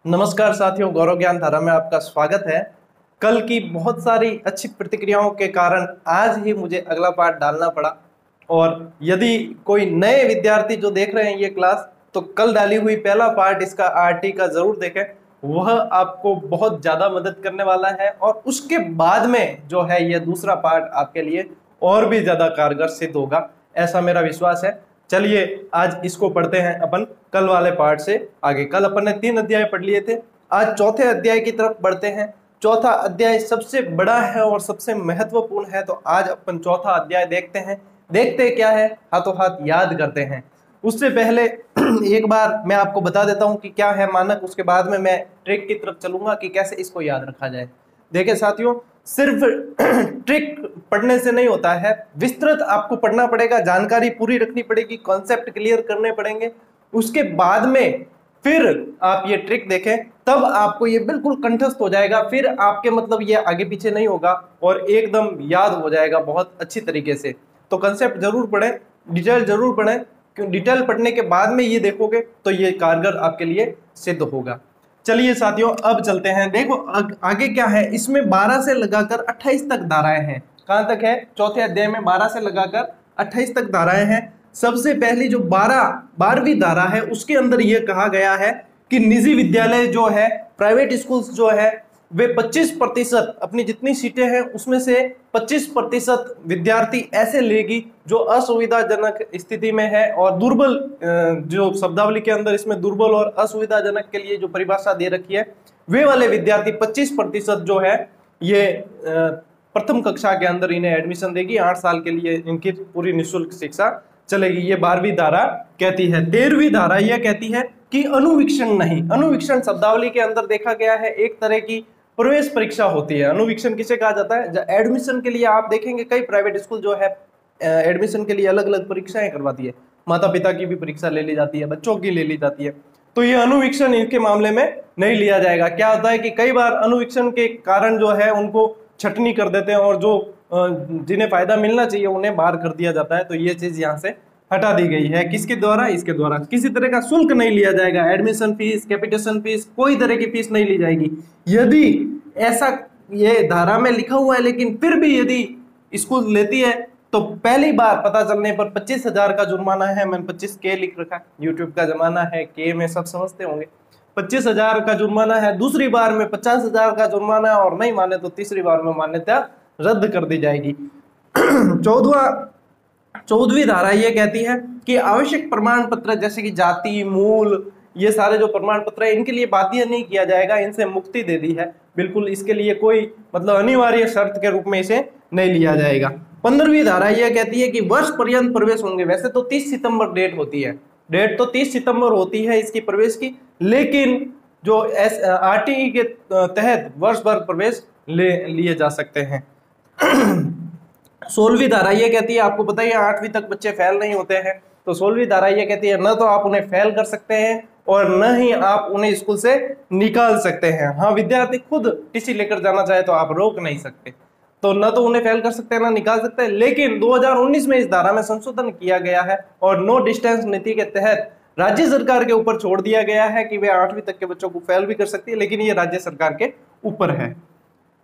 नमस्कार साथियों, गौरव ज्ञान धारा में आपका स्वागत है। कल की बहुत सारी अच्छी प्रतिक्रियाओं के कारण आज ही मुझे अगला पार्ट डालना पड़ा। और यदि कोई नए विद्यार्थी जो देख रहे हैं ये क्लास, तो कल डाली हुई पहला पार्ट इसका आरटी का जरूर देखें। वह आपको बहुत ज्यादा मदद करने वाला है और उसके बाद में जो है ये दूसरा पार्ट आपके लिए और भी ज्यादा कारगर सिद्ध होगा, ऐसा मेरा विश्वास है। चलिए आज इसको पढ़ते हैं अपन कल वाले पार्ट से आगे। कल अपन ने 3 अध्याय पढ़ लिए थे, आज चौथे अध्याय की तरफ बढ़ते हैं। चौथा अध्याय सबसे बड़ा है और सबसे महत्वपूर्ण है, तो आज अपन चौथा अध्याय देखते हैं। देखते क्या है, हाथों हाथ याद करते हैं। उससे पहले एक बार मैं आपको बता देता हूं कि क्या है मानक, उसके बाद में मैं ट्रिक की तरफ चलूंगा कि कैसे इसको याद रखा जाए। देखिए साथियों, सिर्फ ट्रिक पढ़ने से नहीं होता है, विस्तृत आपको पढ़ना पड़ेगा, जानकारी पूरी रखनी पड़ेगी, कॉन्सेप्ट क्लियर करने पड़ेंगे। उसके बाद में फिर आप ये ट्रिक देखें, तब आपको ये बिल्कुल कंठस्थ हो जाएगा। फिर आपके मतलब ये आगे पीछे नहीं होगा और एकदम याद हो जाएगा बहुत अच्छी तरीके से। तो कंसेप्ट जरूर पढ़ें, डिटेल जरूर पढ़ें, क्यों डिटेल पढ़ने के बाद में ये देखोगे तो ये कारगर आपके लिए सिद्ध होगा। चलिए साथियों, अब चलते हैं। देखो आगे क्या है, इसमें 12 से लगाकर 28 तक धाराएं हैं। कहां तक है? चौथे अध्याय में 12 से लगाकर 28 तक धाराएं हैं। सबसे पहली जो 12वीं धारा है, उसके अंदर यह कहा गया है कि निजी विद्यालय जो है, प्राइवेट स्कूल्स जो है, वे 25% अपनी जितनी सीटें हैं उसमें से 25% विद्यार्थी ऐसे लेगी जो असुविधाजनक स्थिति में है। और दुर्बल, जो शब्दावली के अंदर इसमें दुर्बल और असुविधाजनक के लिए जो परिभाषा दे रखी है, वे वाले विद्यार्थी 25% जो है ये प्रथम कक्षा के अंदर इन्हें एडमिशन देगी। 8 साल के लिए इनकी पूरी निःशुल्क शिक्षा चलेगी। ये 12वीं धारा कहती है। 13वीं धारा यह कहती है कि अनुवीक्षण नहीं। अनुवीक्षण शब्दावली के अंदर देखा गया है एक तरह की प्रवेश परीक्षा होती है। अनुवीक्षण किसे कहा जाता है? एडमिशन के लिए आप देखेंगे कई प्राइवेट स्कूल जो है एडमिशन के लिए अलग अलग परीक्षाएं करवाती है। माता पिता की भी परीक्षा ले ली जाती है, बच्चों की ले ली जाती है। तो ये अनुवीक्षण इनके मामले में नहीं लिया जाएगा। क्या होता है कि कई बार अनुवीक्षण के कारण जो है उनको छटनी कर देते हैं और जो जिन्हें फायदा मिलना चाहिए उन्हें बाहर कर दिया जाता है। तो ये चीज यहाँ से हटा दी गई है। किसके द्वारा? इसके द्वारा। किसी तरह का शुल्क नहीं लिया जाएगा, एडमिशन फीस, कैपिटेशन फीस, कोई तरह की फीस नहीं ली जाएगी। यदि ऐसा ये धारा में लिखा हुआ है, लेकिन फिर भी यदि स्कूल लेती है तो पहली बार पता चलने पर 25,000 का जुर्माना है। मैंने 25 के लिख रखा है, यूट्यूब का जमाना है, के में सब समझते होंगे। 25,000 का जुर्माना है, दूसरी बार में 50,000 का जुर्माना है, और नहीं माने तो तीसरी बार में मान्यता रद्द कर दी जाएगी। 14वीं धारा ये कहती है कि आवश्यक प्रमाण पत्र जैसे कि जाति, मूल, ये सारे जो प्रमाण पत्र है इनके लिए बाध्य नहीं किया जाएगा, इनसे मुक्ति दे दी है। बिल्कुल इसके लिए कोई मतलब अनिवार्य शर्त के रूप में इसे नहीं लिया जाएगा। 15वीं धारा यह कहती है कि वर्ष पर्यंत प्रवेश होंगे। वैसे तो 30 सितंबर डेट होती है, डेट तो 30 सितंबर होती है इसकी प्रवेश की, लेकिन जो आरटीई के तहत वर्ष भर प्रवेश लिए जा सकते हैं। 16वीं धारा ये कहती है, आपको पता है 8वीं तक बच्चे फेल नहीं होते हैं, तो 16वीं धारा ये कहती है न तो आप उन्हें फेल कर सकते हैं और न ही आप उन्हें स्कूल से निकाल सकते हैं। हाँ, विद्यार्थी खुद टीसी लेकर जाना चाहे तो आप रोक नहीं सकते। तो न तो उन्हें फेल कर सकते हैं, ना निकाल सकते हैं। लेकिन 2019 में इस धारा में संशोधन किया गया है और नो डिस्टेंस नीति के तहत राज्य सरकार के ऊपर छोड़ दिया गया है कि वे 8वीं तक के बच्चों को फेल भी कर सकती है, लेकिन ये राज्य सरकार के ऊपर है।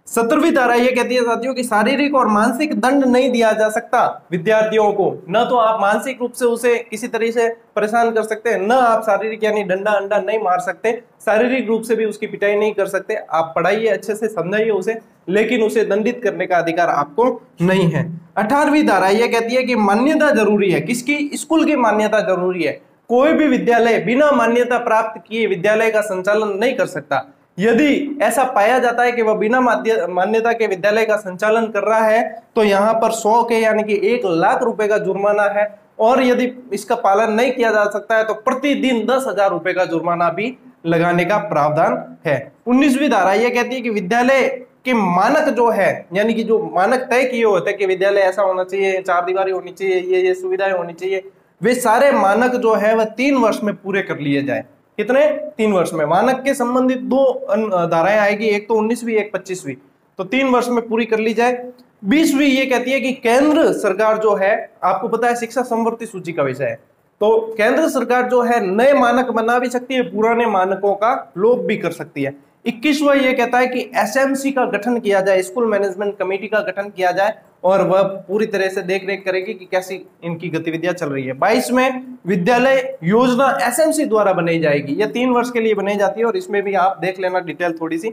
17वीं धारा ये कहती है साथियों कि शारीरिक और मानसिक दंड नहीं दिया जा सकता विद्यार्थियों को। न तो आप मानसिक रूप से उसे किसी तरह से परेशान कर सकते हैं, न आप शारीरिक यानी डंडा अंडा नहीं मार सकते, शारीरिक रूप से भी उसकी पिटाई नहीं कर सकते। आप पढ़ाइए, अच्छे से समझाइए उसे, लेकिन उसे दंडित करने का अधिकार आपको नहीं है। 18वीं धारा यह कहती है कि मान्यता जरूरी है। किसकी? स्कूल की मान्यता जरूरी है। कोई भी विद्यालय बिना मान्यता प्राप्त किए विद्यालय का संचालन नहीं कर सकता। यदि ऐसा पाया जाता है कि वह बिना मान्यता के विद्यालय का संचालन कर रहा है तो यहाँ पर 100 के यानी कि 1 लाख रुपए का जुर्माना है, और यदि इसका पालन नहीं किया जा सकता है तो प्रतिदिन 10,000 रुपए का जुर्माना भी लगाने का प्रावधान है। 19वीं धारा यह कहती है कि विद्यालय के मानक जो है, यानी कि जो मानक तय किए होते हैं कि विद्यालय ऐसा होना चाहिए, 4 दीवारी होनी चाहिए, ये सुविधाएं होनी चाहिए, वे सारे मानक जो है वह 3 वर्ष में पूरे कर लिए जाए। कितने? 3 वर्ष में। मानक के संबंधित 2 धाराएं आएगी, एक तो 19वीं, एक 25वीं, तो 3 वर्ष में पूरी कर ली जाए। 20वीं ये कहती है कि केंद्र सरकार जो है, आपको पता है शिक्षा संवर्ती सूची का विषय है, तो केंद्र सरकार जो है नए मानक बना भी सकती है, पुराने मानकों का लोप भी कर सकती है। 21वां ये कहता है कि एसएमसी का गठन किया जाए, स्कूल मैनेजमेंट कमेटी का गठन किया जाए और वह पूरी तरह से देख रेख करेगी कि कैसी इनकी गतिविधियां चल रही है। 22वें विद्यालय योजना एसएमसी द्वारा बनाई जाएगी, यह 3 वर्ष के लिए बनाई जाती है और इसमें भी आप देख लेना डिटेल थोड़ी सी।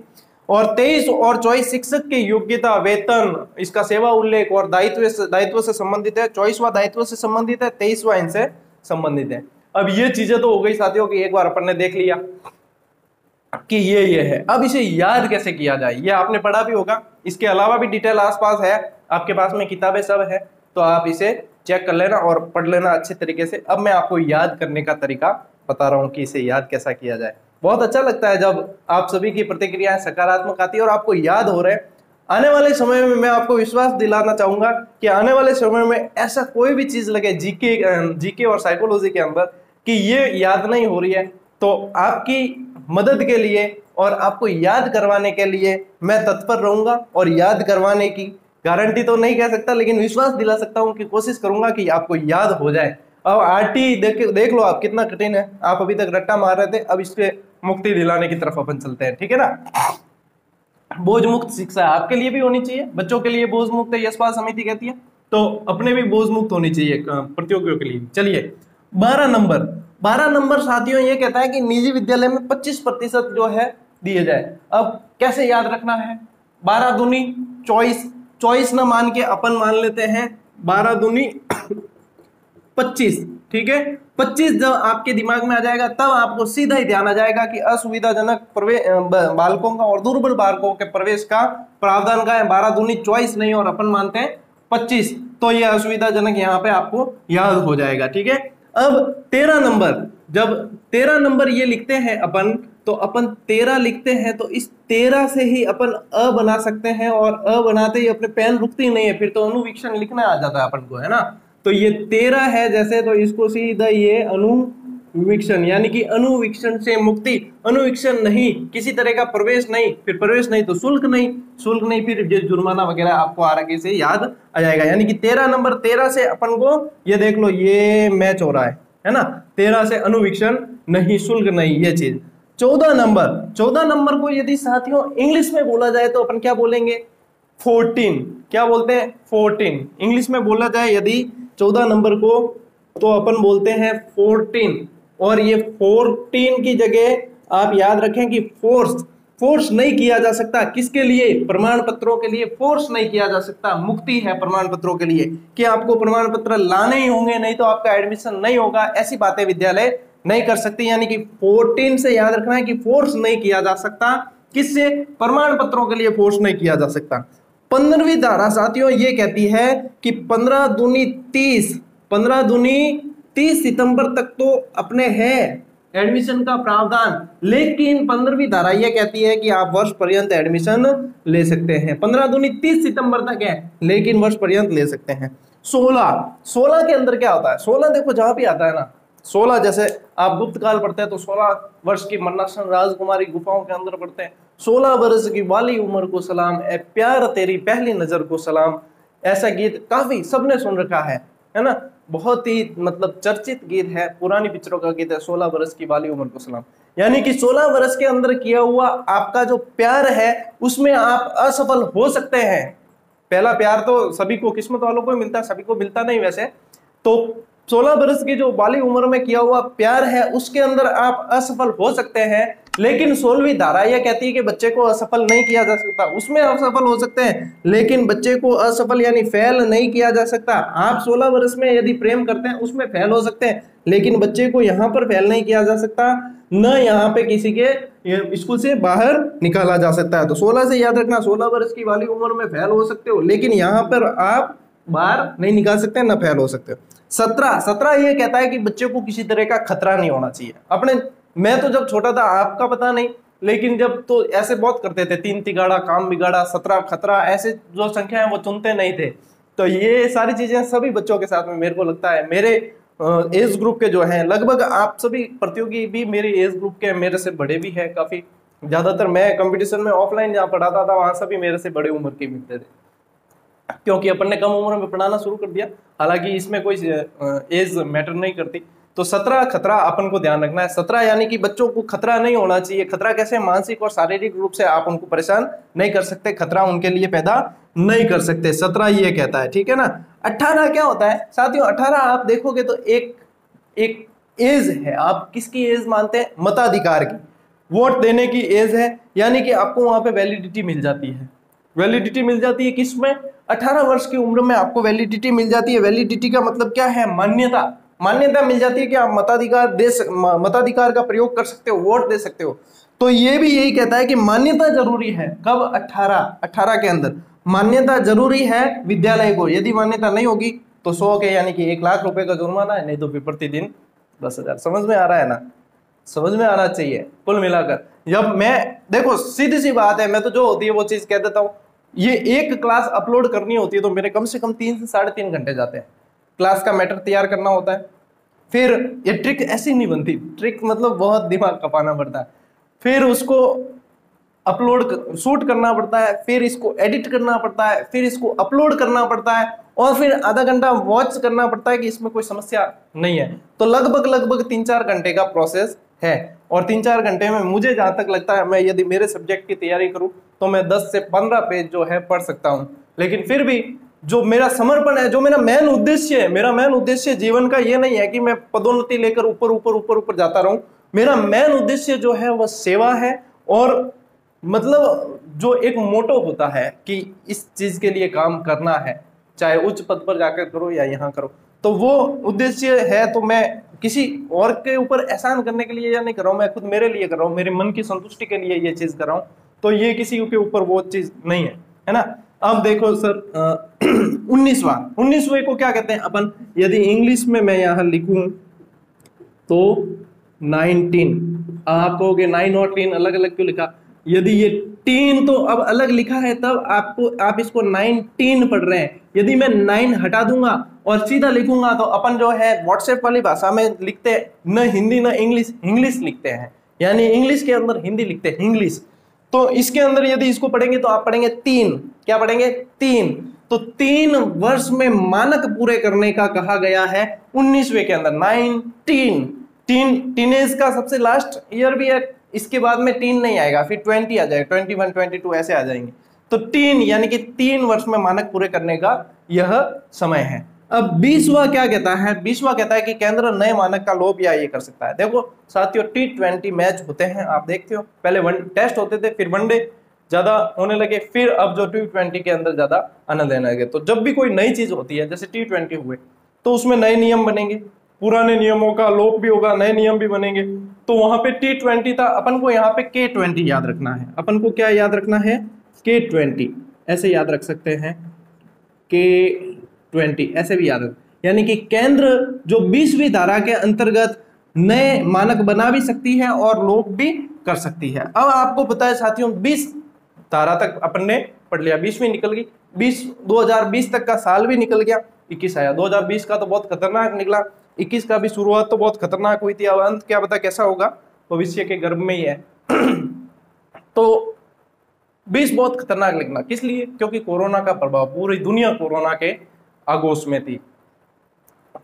और 23 और 24 शिक्षक की योग्यता, वेतन, इसका सेवा उल्लेख और दायित्व से संबंधित है। 24वां दायित्व से संबंधित है, 23वां इनसे संबंधित है। अब ये चीजें तो हो गई साथियों कि एक बार अपन ने देख लिया कि ये है। अब इसे याद कैसे किया जाए, ये आपने पढ़ा भी होगा, इसके अलावा भी डिटेल आसपास है, आपके पास में किताबें सब है, तो आप इसे चेक कर लेना और पढ़ लेना अच्छे तरीके से। अब मैं आपको याद करने का तरीका बता रहा हूं कि इसे याद कैसा किया जाए। बहुत अच्छा लगता है जब आप सभी की प्रतिक्रियाएं सकारात्मक आती है और आपको याद हो रहे हैं। आने वाले समय में मैं आपको विश्वास दिलाना चाहूंगा कि आने वाले समय में ऐसा कोई भी चीज लगे जीके और साइकोलॉजी के अंदर कि ये याद नहीं हो रही है, तो आपकी मदद के लिए और आपको याद करवाने के लिए मैं तत्पर रहूंगा। और याद करवाने की गारंटी तो नहीं कह सकता, लेकिन विश्वास दिला सकता हूं कि कोशिश करूंगा कि आपको याद हो जाए। अब आरटी देख लो आप कितना कठिन है, आप अभी तक रट्टा मार रहे थे, अब इससे मुक्ति दिलाने की तरफ अपन चलते हैं, ठीक है ना। बोझ मुक्त शिक्षा आपके लिए भी होनी चाहिए, बच्चों के लिए बोझ मुक्त यशपाल समिति कहती है, तो अपने भी बोझ मुक्त होनी चाहिए प्रतियोगियों के लिए। चलिए 12 नंबर साथियों ये कहता है कि निजी विद्यालय में 25% जो है दिए जाए। अब कैसे याद रखना है, 12 दूनी 24 न मान के अपन मान लेते हैं 12 दूनी 25, ठीक है। 25 जब आपके दिमाग में आ जाएगा तब आपको सीधा ही ध्यान आ जाएगा कि असुविधाजनक बालकों का और दुर्बल बालकों के प्रवेश का प्रावधान का है। 12 दूनी 24 नहीं और अपन मानते हैं 25, तो यह असुविधाजनक यहाँ पे आपको याद हो जाएगा, ठीक है। अब 13 नंबर, जब 13 नंबर ये लिखते हैं अपन, तो अपन 13 लिखते हैं तो इस 13 से ही अपन अ बना सकते हैं और अ बनाते ही अपने पेन रुकती नहीं है, फिर तो अनुवीक्षण लिखना आ जाता है अपन को, है ना। तो ये 13 है जैसे, तो इसको सीधा ये अनुवीक्षण, यानी कि अनुवीक्षण से मुक्ति, अनुवीक्षण नहीं, किसी तरह का प्रवेश नहीं, फिर प्रवेश नहीं तो शुल्क नहीं, फिर जुर्माना वगैरह आपको आगे से याद आ जाएगा। यानी कि 13 नंबर, 13 से अपन को ये देख लो ये मैच हो रहा है ना। 13 से अनुवीक्षण नहीं, शुल्क नहीं, ये चीज। 14 नंबर को यदि साथियों इंग्लिश में बोला जाए तो अपन क्या बोलेंगे, 14, क्या बोलते हैं 14। इंग्लिश में बोला जाए यदि 14 नंबर को तो अपन बोलते हैं 14। और ये 14 की जगह आप याद रखें कि फोर्स नहीं किया जा सकता, किसके लिए, प्रमाण पत्रों के लिए फोर्स नहीं किया जा सकता, मुक्ति है प्रमाण पत्रों के लिए कि आपको प्रमाण पत्र लाने ही होंगे, नहीं तो आपका एडमिशन नहीं होगा, ऐसी बातें विद्यालय नहीं कर सकती। यानी कि 14 से याद रखना है कि फोर्स नहीं किया जा सकता, किससे, प्रमाण पत्रों के लिए फोर्स नहीं किया जा सकता। 15वीं धारा साथियों ये कहती है कि 15 दूनी 30 सितंबर तक तो अपने है एडमिशन का प्रावधान, लेकिन 15वीं धारा ये कहती है कि आप वर्ष पर्यंत एडमिशन ले सकते हैं। 15 दूनी 30 सितंबर तक है, लेकिन वर्ष पर्यंत ले सकते हैं। 16 के अंदर क्या होता है, 16 देखो जहां भी आता है ना, 16 जैसे आप गुप्त काल पढ़ते हैं तो 16 वर्ष की मन्नासन राजकुमारी गुफाओं के अंदर पढ़ते हैं, 16 वर्ष की वाली उम्र को सलाम, ए प्यार तेरी पहली नजर को सलाम। ऐसा गीत काफी सबने सुन रखा है ना, बहुत ही मतलब चर्चित गीत है, पुरानी पिक्चरों का गीत है, 16 वर्ष की वाली उम्र को सलाम। यानी कि 16 वर्ष के अंदर किया हुआ आपका जो प्यार है उसमें आप असफल हो सकते हैं। पहला प्यार तो सभी को, किस्मत वालों को मिलता है, सभी को मिलता नहीं वैसे। तो 16 वर्ष की जो बाली उम्र में किया हुआ प्यार है उसके अंदर आप असफल हो सकते हैं, लेकिन 16वीं धारा यह कहती है कि बच्चे को असफल नहीं किया जा सकता। उसमें असफल हो सकते हैं लेकिन बच्चे को असफल यानी फेल नहीं किया जा सकता। आप 16 वर्ष में यदि प्रेम करते हैं उसमें फेल हो सकते हैं, लेकिन बच्चे को यहाँ पर फेल नहीं किया जा सकता, न यहाँ पे किसी के स्कूल से बाहर निकाला जा सकता है। तो 16 से याद रखना, 16 वर्ष की वाली उम्र में फेल हो सकते हो, लेकिन यहाँ पर आप बाहर नहीं निकाल सकते, न फेल हो सकते। 17 ये कहता है कि बच्चे को किसी तरह का खतरा नहीं होना चाहिए। अपने, मैं तो जब छोटा था, आपका पता नहीं, लेकिन जब तो ऐसे बहुत करते थे, 3 तिगाड़ा काम बिगाड़ा, 17 खतरा, ऐसे जो संख्या है वो चुनते नहीं थे। तो ये सारी चीजें सभी बच्चों के साथ में मेरे को लगता है, मेरे एज ग्रुप के जो हैं, लगभग आप सभी प्रतियोगी भी मेरे एज ग्रुप के, मेरे से बड़े भी हैं काफी। ज्यादातर मैं कंपटीशन में ऑफलाइन जहाँ पढ़ाता था वहां सभी मेरे से बड़े उम्र के मिलते थे, क्योंकि अपन ने कम उम्र में पढ़ाना शुरू कर दिया। हालांकि इसमें कोई एज मैटर नहीं करती, तो 17 खतरा अपन को ध्यान रखना है। 17 यानी कि बच्चों को खतरा नहीं होना चाहिए। खतरा कैसे? मानसिक और शारीरिक रूप से आप उनको परेशान नहीं कर सकते, खतरा उनके लिए पैदा नहीं कर सकते। 17 ये कहता है, ठीक है ना। 18 क्या होता है साथियों? 18 आप देखोगे तो एक एज है। आप किसकी एज मानते हैं? मताधिकार की, वोट देने की एज है। यानी कि आपको वहां पे वैलिडिटी मिल जाती है। वैलिडिटी मिल जाती है किसमें? 18 वर्ष की उम्र में आपको वैलिडिटी मिल जाती है। वैलिडिटी का मतलब क्या है? मान्यता। मान्यता मिल जाती है कि आप मताधिकार का प्रयोग कर सकते हो, वोट दे सकते हो। तो ये भी यही कहता है कि मान्यता जरूरी है। कब? 18 के अंदर मान्यता जरूरी है विद्यालय को। यदि मान्यता नहीं होगी तो 100 के यानी कि 1 लाख रुपए का जुर्माना है, नहीं तो फिर प्रतिदिन 10,000। समझ में आ रहा है ना? समझ में आना चाहिए कुल मिलाकर। जब मैं देखो सीधी सी बात है, मैं तो जो होती है वो चीज कह देता हूँ। ये एक क्लास अपलोड करनी होती है तो मेरे कम से कम 3 से 3.5 घंटे जाते हैं। क्लास का मैटर तैयार करना होता है, फिर ये ट्रिक ऐसी नहीं बनती। ट्रिक मतलब बहुत दिमाग खपाना पड़ता है, फिर उसको अपलोड शूट करना पड़ता है, फिर इसको एडिट करना पड़ता है, फिर इसको अपलोड करना पड़ता है, और फिर आधा घंटा वॉच करना पड़ता है कि इसमें कोई समस्या नहीं है। तो लगभग 3-4 घंटे का प्रोसेस है। और 3-4 घंटे में मुझे जहां तक लगता है, मैं यदि मेरे सब्जेक्ट की तैयारी करूं तो मैं 10 से 15 पेज जो है पढ़ सकता हूं। लेकिन फिर भी जो मेरा समर्पण है, जो मेरा मेन उद्देश्य है, मेरा मेन उद्देश्य जीवन का ये नहीं है कि मैं पदोन्नति लेकर ऊपर ऊपर ऊपर ऊपर जाता रहूं। मेरा मेन उद्देश्य जो है वह सेवा है। और मतलब जो एक मोटो होता है कि इस चीज के लिए काम करना है, चाहे उच्च पद पर जाकर करो या यहाँ करो, तो वो उद्देश्य है। तो मैं किसी और के ऊपर एहसान करने के लिए या नहीं कर रहा हूँ, मैं खुद मेरे लिए कर रहा हूँ, मेरे मन की संतुष्टि के लिए ये चीज कर रहा हूँ। तो ये किसी के ऊपर वो चीज नहीं है ना। अब देखो सर 19वें को क्या कहते हैं अपन? यदि इंग्लिश में मैं यहाँ लिखूं तो 19। आप कहोगे 9 और 3 अलग अलग क्यों लिखा? यदि ये 3 तो अब अलग लिखा है तब आप इसको 19 पढ़ रहे हैं। यदि मैं 9 हटा दूंगा और सीधा लिखूंगा तो अपन जो है व्हाट्सएप वाली भाषा में लिखते हैं, न हिंदी न इंग्लिश लिखते हैं। यानी इंग्लिश के अंदर हिंदी लिखते हैं, इंग्लिश। तो इसके अंदर यदि इसको पढ़ेंगे तो आप पढ़ेंगे 3। क्या पढ़ेंगे? 3। तो 3 वर्ष में मानक पूरे करने का कहा गया है 19वें के अंदर। 19 टीनेज का सबसे लास्ट ईयर भी है, इसके बाद में 3 नहीं आएगा, फिर 20 आ जाएगा, 21, 22 ऐसे आ जाएंगे। तो 3 यानी कि 3 वर्ष में मानक पूरे करने का यह समय है। अब 20वां क्या कहता है? 20वां कहता है कि केंद्र नए मानक का लोप या ये कर सकता है। देखो साथियों, T20 मैच होते हैं, आप देखते हो। पहले वन टेस्ट होते थे, फिर वनडे ज्यादा होने लगे, फिर अब जो T20 के अंदर ज्यादा आनंद लेने लगे। तो जब भी कोई नई चीज होती है, जैसे T20 हुए, तो उसमें नए नियम बनेंगे, पुराने नियमों का लोप भी होगा, नए नियम भी बनेंगे। तो वहां पे T20 था, अपन को यहाँ पे K20 याद रखना है। अपन को क्या याद रखना है? K20 ऐसे याद रख सकते हैं, K20 ऐसे भी याद रख। यानी कि केंद्र जो 20वीं धारा के अंतर्गत नए मानक बना भी सकती है और लोप भी कर सकती है। अब आपको पता है साथियों, 20 धारा तक अपन ने पढ़ लिया, 20वीं निकल गई, 2020 तक का साल भी निकल गया, 21 आया। 2020 का तो बहुत खतरनाक निकला, 21 का भी शुरुआत तो बहुत खतरनाक हुई थी। अब अंत क्या पता कैसा होगा, भविष्य के गर्भ में ही है। तो 20 बहुत खतरनाक निकला, किस लिए? क्योंकि कोरोना का प्रभाव, पूरी दुनिया कोरोना के आगोश में थी।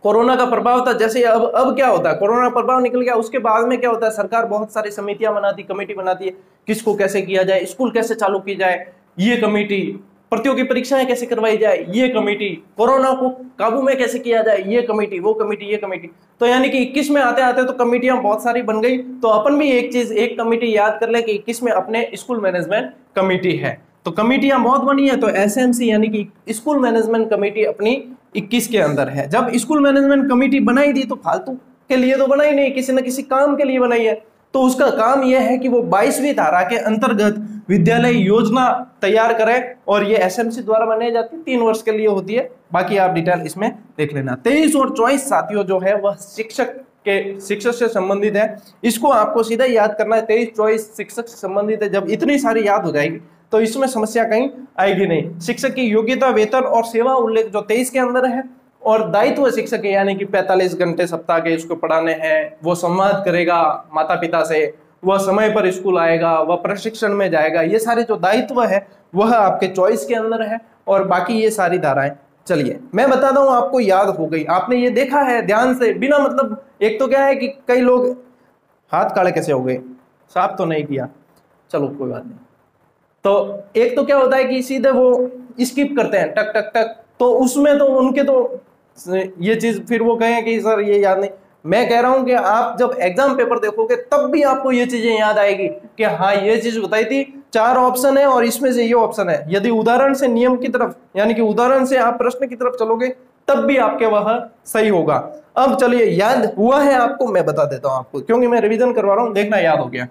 कोरोना का प्रभाव था। जैसे अब क्या होता है, कोरोना प्रभाव निकल गया, उसके बाद में क्या होता है, सरकार बहुत सारी समितियां बनाती, कमेटी बनाती है, किसको कैसे किया जाए, स्कूल कैसे चालू की जाए, ये कमेटी, प्रतियोगी परीक्षाएं कैसे करवाई जाए, ये कमेटी, कोरोना को काबू में कैसे किया जाए, ये कमेटी, वो कमेटी, ये कमेटी। तो यानी कि 21 में आते आते तो कमेटियां बहुत सारी बन गई। तो अपन भी एक कमेटी याद कर ले कि 21 में अपने स्कूल मैनेजमेंट कमेटी है। तो कमेटियां बहुत बनी है, तो एसएमसी यानी कि स्कूल मैनेजमेंट कमेटी अपनी 21 के अंदर है। जब स्कूल मैनेजमेंट कमेटी बनाई थी तो फालतू के लिए तो बनाई नहीं, किसी न किसी काम के लिए बनाई है। तो उसका काम यह है कि वो 22वीं धारा के अंतर्गत विद्यालय योजना तैयार करे, और ये एसएमसी द्वारा बनाई जाती है, 3 वर्ष के लिए होती है। बाकी आप डिटेल इसमें देख लेना। 23 और 24 साथियों जो है वह शिक्षक से संबंधित है। इसको आपको सीधा याद करना है, 23-24 शिक्षक से संबंधित है। जब इतनी सारी याद हो जाएगी तो इसमें समस्या कहीं आएगी नहीं। शिक्षक की योग्यता, वेतन और सेवा उल्लेख जो 23 के अंदर है, और दायित्व शिक्षक यानी कि 45 घंटे सप्ताह के इसको पढ़ाने हैं, वो संवाद करेगा माता पिता से, वह समय पर स्कूल आएगा, वह प्रशिक्षण में जाएगा, ये सारे जो दायित्व है वह आपके 24 के अंदर है। और बाकी ये सारी धाराएं चलिए मैं बताता हूं, आपको याद हो गई, आपने ये देखा है ध्यान से बिना मतलब, एक तो क्या है कि कई लोग हाथ काले कैसे हो गए, साफ तो नहीं किया, चलो कोई बात नहीं। तो एक तो क्या होता है कि सीधे वो स्किप करते हैं टक टक टक, तो उसमें तो उनके तो ये चीज फिर वो कहें कि सर ये याद नहीं। मैं कह रहा हूं कि आप जब एग्जाम पेपर देखोगे तब भी आपको ये चीजें याद आएगी कि हाँ ये चीज बताई थी, 4 ऑप्शन है और इसमें से ये ऑप्शन है। यदि उदाहरण से नियम की तरफ यानी कि उदाहरण से आप प्रश्न की तरफ चलोगे तब भी आपके वह सही होगा। अब चलिए याद हुआ है आपको, मैं बता देता हूं आपको, क्योंकि मैं रिवीजन करवा रहा हूं, देखना याद हो गया।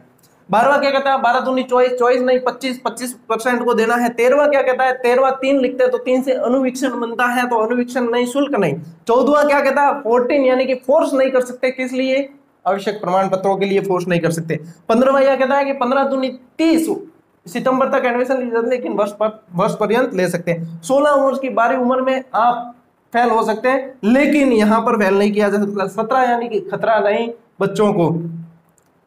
12वां क्या कहता है, 12 दूनी 24, 24 नहीं 25, 25% को देना है। 13वां क्या कहता है, 13वां 3 लिखते हैं तो 3 से अनुवीक्षण बनता है, तो अनुवीक्षण नहीं, शुल्क नहीं। 14वां क्या कहता है, 14 यानी कि फोर्स नहीं कर सकते, किस लिए, आवश्यक प्रमाण पत्रों के लिए फोर्स नहीं कर सकते। 15वां यह कहता है कि 15 दूनी 30 सितंबर तक एडमिशन ली जाती है, लेकिन वर्ष पर्यंत ले सकते हैं। 16 वर्ष की बारी उम्र में आप फेल हो सकते हैं, लेकिन यहां पर फेल नहीं किया जा सकता। 17 यानी कि खतरा नहीं बच्चों को।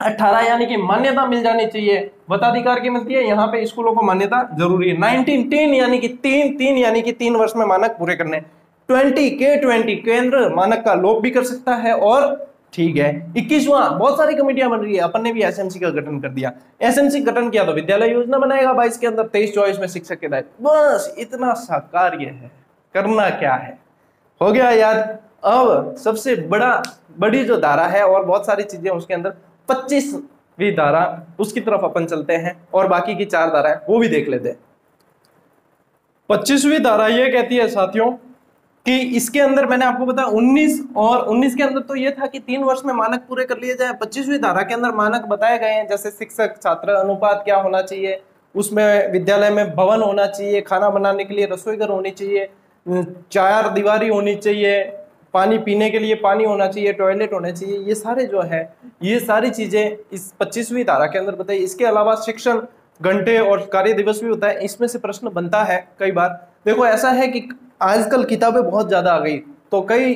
18 यानी कि मान्यता मिल जानी चाहिए, वताधिकार की मिलती है, यहाँ पे स्कूलों को मान्यता जरूरी है। 19 10 यानी कि 3 यानी कि 3 वर्ष में मानक पूरे करने। 20 केंद्र मानक का लोप भी कर सकता है, और ठीक है। 21वां, बहुत सारी कमेटियां बन रही है, अपन ने भी एसएमसी का गठन कर दिया। एसएमसी गठन किया तो विद्यालय योजना बनाएगा 22 के अंदर, 23-24 में शिक्षक के दायित्व, बस इतना सा कार्य है, करना क्या है, हो गया याद। अब सबसे बड़ी जो धारा है और बहुत सारी चीजें उसके अंदर, 25वीं धारा, उसकी तरफ अपन चलते हैं और बाकी की 4 धाराएं वो भी देख लेते हैं। 25वीं धारा ये कहती है साथियों कि इसके अंदर मैंने आपको बताया 19 के अंदर तो ये था कि 3 वर्ष में मानक पूरे कर लिए जाए। 25वीं धारा के अंदर मानक बताए गए हैं, जैसे शिक्षक छात्र अनुपात क्या होना चाहिए, उसमें विद्यालय में भवन होना चाहिए, खाना बनाने के लिए रसोई घर होनी चाहिए, 4 दीवारी होनी चाहिए, पानी पीने के लिए पानी होना चाहिए, टॉयलेट होने चाहिए, ये सारे जो है ये सारी चीजें इस 25वीं धारा के अंदर बताई। इसके अलावा शिक्षण घंटे और कार्य दिवस भी होता है, इसमें से प्रश्न बनता है कई बार। देखो ऐसा है कि आजकल किताबें बहुत ज्यादा आ गई, तो कई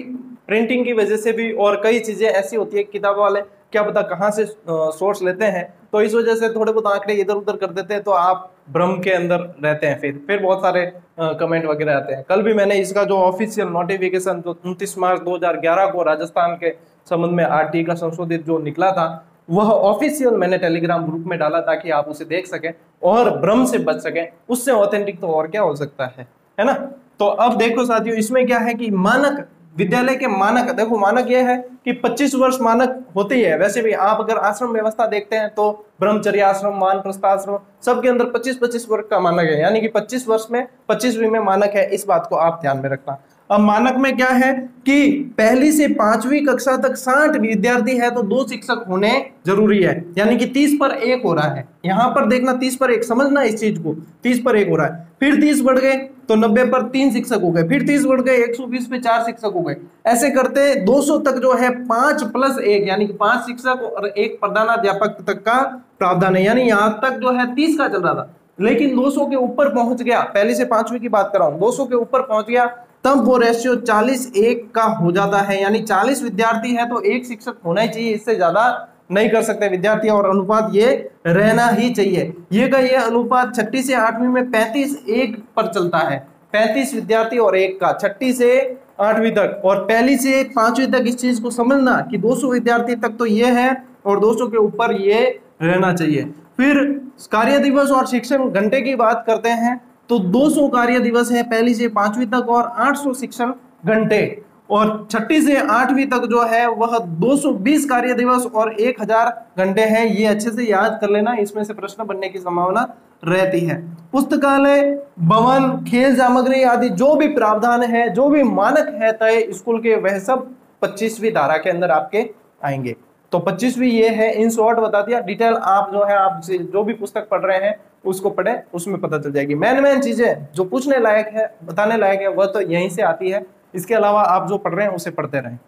प्रिंटिंग की वजह से भी और कई चीजें ऐसी होती है, किताब वाले क्या पता कहाँ से सोर्स लेते हैं, तो इस वजह से थोड़े बहुत आंकड़े इधर उधर कर देते हैं, तो आप भ्रम के अंदर रहते हैं, फिर बहुत सारे कमेंट वगैरह आते हैं। कल भी मैंने इसका जो ऑफिशियल नोटिफिकेशन जो 29 मार्च 2011 को राजस्थान के संबंध में आरटी का संशोधित जो निकला था, वह ऑफिशियल मैंने टेलीग्राम ग्रुप में डाला ताकि आप उसे देख सकें और भ्रम से बच सकें। उससे ऑथेंटिक तो और क्या हो सकता है ना। तो अब देखो साथियों, इसमें क्या है कि मानक, विद्यालय के मानक, देखो मानक यह है कि 25 वर्ष मानक होते ही है। वैसे भी आप अगर आश्रम व्यवस्था देखते हैं तो ब्रह्मचर्य आश्रम, वानप्रस्थ आश्रम, सबके अंदर 25-25 वर्ष का मानक है, यानी कि 25 वर्ष में 25वीं में मानक है। इस बात को आप ध्यान में रखना। अब मानक में क्या है कि पहली से 5वीं कक्षा तक 60 विद्यार्थी है तो 2 शिक्षक होने जरूरी है, यानी कि 30 पर 1 हो रहा है। यहां पर देखना 30 पर 1, समझना इस चीज को, 30 पर 1 हो रहा है। फिर 30 बढ़ गए तो 90 पर 3 शिक्षक हो गए, फिर 30 बढ़ गए 120 पे 4 शिक्षक हो गए। ऐसे करते 200 तक जो है 5 + 1 यानी कि 5 शिक्षक और 1 प्रधानाध्यापक तक का प्रावधान है। यानी यहां तक जो है 30 का चल रहा था, लेकिन 200 के ऊपर पहुंच गया, पहले से 5वीं की बात कर रहा हूं, 200 के ऊपर पहुंच गया तब वो रेशियो 40-1 का हो जाता है। यानी 40 विद्यार्थी है तो 1 शिक्षक होना ही चाहिए, इससे ज्यादा नहीं कर सकते विद्यार्थी, और अनुपात ये रहना ही चाहिए। ये का ये अनुपात 6ठी से 8वीं में 35-1 पर चलता है, 35 विद्यार्थी और 1 का, 6ठी से 8वीं तक। और पहली से 5वीं तक इस चीज को समझना कि 200 विद्यार्थी तक तो ये है और 200 के ऊपर ये रहना चाहिए। फिर कार्य दिवस और शिक्षण घंटे की बात करते हैं तो 200 कार्य दिवस है पहली से 5वीं तक और 800 शिक्षण घंटे, और 6ठी से 8वीं तक जो है वह 220 कार्य दिवस और 1000 घंटे हैं। ये अच्छे से याद कर लेना, इसमें से प्रश्न बनने की संभावना रहती है। पुस्तकालय, भवन, खेल सामग्री आदि जो भी प्रावधान है, जो भी मानक है तय स्कूल के, वह सब 25वीं धारा के अंदर आपके आएंगे। तो 25वीं ये है, इन शॉर्ट बता दिया। डिटेल आप जो है, आप जो भी पुस्तक पढ़ रहे हैं उसको पढ़े, उसमें पता चल जाएगी। मेन चीजें जो पूछने लायक है, बताने लायक है, वह तो यहीं से आती है। इसके अलावा आप जो पढ़ रहे हैं उसे पढ़ते रहें।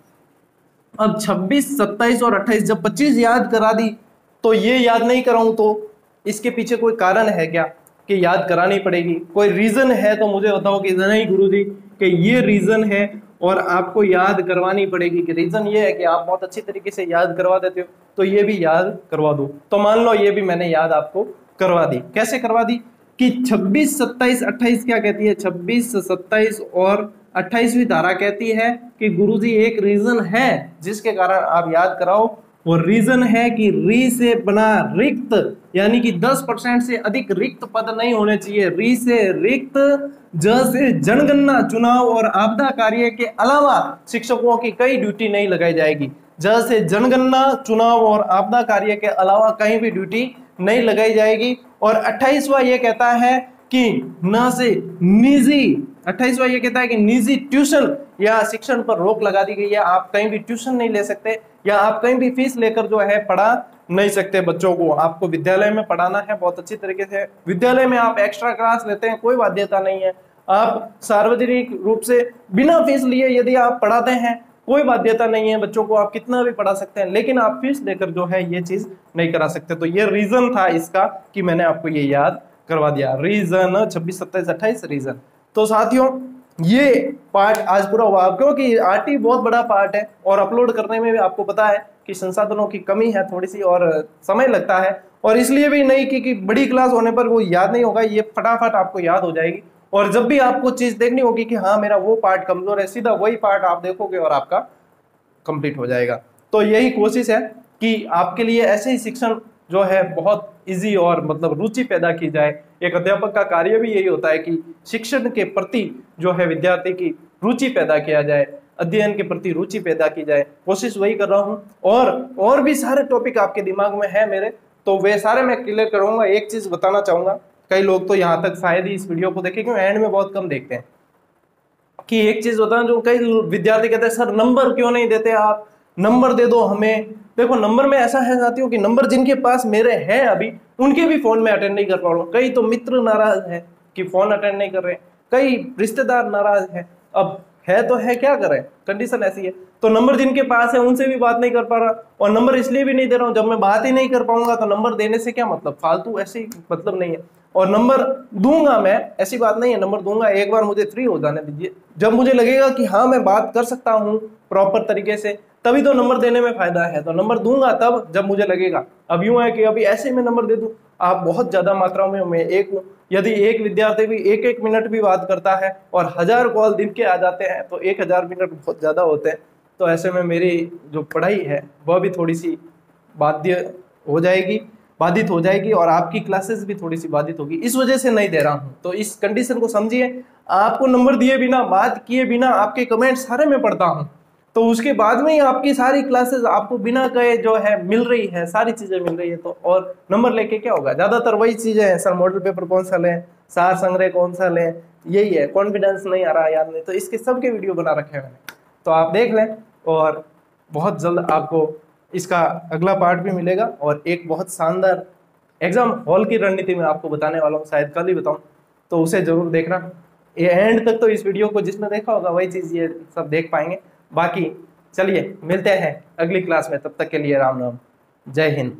अब 26, 27 और 28, जब 25 याद करा दी तो ये याद नहीं कराऊं तो इसके पीछे कोई कारण है क्या कि याद करानी पड़ेगी? कोई रीजन है तो मुझे बताओ कि नहीं गुरुजी कि ये रीजन है और आपको याद करवानी पड़ेगी। कि रीजन ये है कि आप बहुत अच्छी तरीके से याद करवा देते हो, तो ये भी याद करवा दो। तो मान लो ये भी मैंने याद आपको करवा दी। कैसे करवा दी कि 26, 27, 28 क्या कहती है, 26, 27 और 28वीं धारा कहती है कि गुरुजी एक रीजन है जिसके कारण आप याद कराओ, वो रीजन है कि री से बना रिक्त, यानी कि 10% से अधिक रिक्त पद नहीं होने चाहिए। री से रिक्त, ज से जनगणना, चुनाव और आपदा कार्य के अलावा शिक्षकों की कई ड्यूटी नहीं लगाई जाएगी। ज से जनगणना, चुनाव और आपदा कार्य के अलावा कहीं भी ड्यूटी नहीं लगाई जाएगी। और 28वां ये कहता है कि न से निजी, 28वां ये कहता है कि निजी ट्यूशन या शिक्षण पर रोक लगा दी गई है। आप कहीं भी ट्यूशन नहीं ले सकते या आप कहीं भी फीस लेकर जो है पढ़ा नहीं सकते बच्चों को। आपको विद्यालय में पढ़ाना है बहुत अच्छी तरीके से। विद्यालय में आप एक्स्ट्रा क्लास लेते हैं, कोई बाध्यता नहीं है। आप सार्वजनिक रूप से बिना फीस लिए यदि आप पढ़ाते हैं, कोई बाध्यता नहीं है। बच्चों को आप कितना भी पढ़ा सकते हैं, लेकिन आप फीस लेकर जो है ये चीज नहीं करा सकते। तो ये रीजन था इसका कि मैंने आपको ये याद करवा दिया। Region 26, 27, 28 region. तो साथियों ये पार्ट आज पूरा हुआ, क्योंकि आरटी बहुत बड़ा पार्ट है और अपलोड करने में भी आपको पता है कि संसाधनों की कमी है थोड़ी सी और समय लगता है, और इसलिए भी नहीं कि बड़ी क्लास होने पर वो याद नहीं होगा, ये फटाफट आपको याद हो जाएगी। और जब भी आपको चीज देखनी होगी कि हाँ मेरा वो पार्ट कमजोर है, सीधा वही पार्ट आप देखोगे और आपका कंप्लीट हो जाएगा। तो यही कोशिश है कि आपके लिए ऐसे ही शिक्षण जो है बहुत इजी और मतलब रुचि पैदा की जाए। एक अध्यापक का कार्य भी यही होता है कि शिक्षण के प्रति जो है विद्यार्थी की रुचि पैदा किया जाए, अध्ययन के प्रति रुचि पैदा की जाए। कोशिश वही कर रहा हूँ। और भी सारे टॉपिक आपके दिमाग में है मेरे, तो वे सारे मैं क्लियर करूंगा। एक चीज बताना चाहूंगा, कई लोग तो यहाँ तक शायद ही इस वीडियो को देखें, क्योंकि एंड में बहुत कम देखते हैं, कि एक चीज होता है जो कई विद्यार्थी कहते हैं सर नंबर क्यों नहीं देते आप, नंबर दे दो हमें। देखो नंबर में ऐसा है साथियों कि नंबर जिनके पास मेरे हैं अभी, उनके भी फोन में अटेंड नहीं कर पा रहा हूँ। कई तो मित्र नाराज है कि फोन अटेंड नहीं कर रहे, कई रिश्तेदार नाराज है। अब है तो है, क्या करें, कंडीशन ऐसी है। तो नंबर जिनके पास है उनसे भी बात नहीं कर पा रहा, और नंबर इसलिए भी नहीं दे रहा हूँ, जब मैं बात ही नहीं कर पाऊंगा तो नंबर देने से क्या मतलब, फालतू ऐसे मतलब नहीं है। और नंबर दूंगा मैं, ऐसी बात नहीं है, नंबर दूंगा, एक बार मुझे फ्री हो जाने दीजिए। जब मुझे लगेगा कि हाँ मैं बात कर सकता हूँ प्रॉपर तरीके से, तभी तो नंबर देने में फायदा है। तो नंबर दूंगा तब जब मुझे लगेगा। अब यूं है कि अभी ऐसे में नंबर दे दूं, आप बहुत ज्यादा मात्रा में, मैं एक हूँ। यदि एक विद्यार्थी भी एक मिनट भी बात करता है और 1000 कॉल दिन के आ जाते हैं, तो 1000 मिनट बहुत ज्यादा होते हैं। तो ऐसे में मेरी जो पढ़ाई है वह भी थोड़ी सी बाधित हो जाएगी और आपकी क्लासेस भी थोड़ी सी बाधित होगी। इस वजह से नहीं दे रहा हूँ। तो इस कंडीशन को समझिए। आपको नंबर दिए बिना, बात किए बिना, आपके कमेंट सारे मैं पढ़ता हूँ, तो उसके बाद में ही आपकी सारी क्लासेस आपको बिना कहे जो है मिल रही है, सारी चीजें मिल रही है। तो और नंबर लेके क्या होगा, ज्यादातर वही चीजें हैं, सर मॉडल पेपर कौन सा लें, सार संग्रह कौन सा लें, यही है। कॉन्फिडेंस नहीं आ रहा, याद नहीं, तो इसके सबके वीडियो बना रखे हैं मैंने, तो आप देख लें। और बहुत जल्द आपको इसका अगला पार्ट भी मिलेगा, और एक बहुत शानदार एग्जाम हॉल की रणनीति में आपको बताने वाला हूँ, शायद कल ही बताऊँ, तो उसे जरूर देखना। ये एंड तक तो इस वीडियो को जिसने देखा होगा वही चीज ये सब देख पाएंगे। बाकी चलिए मिलते हैं अगली क्लास में, तब तक के लिए राम राम, जय हिंद।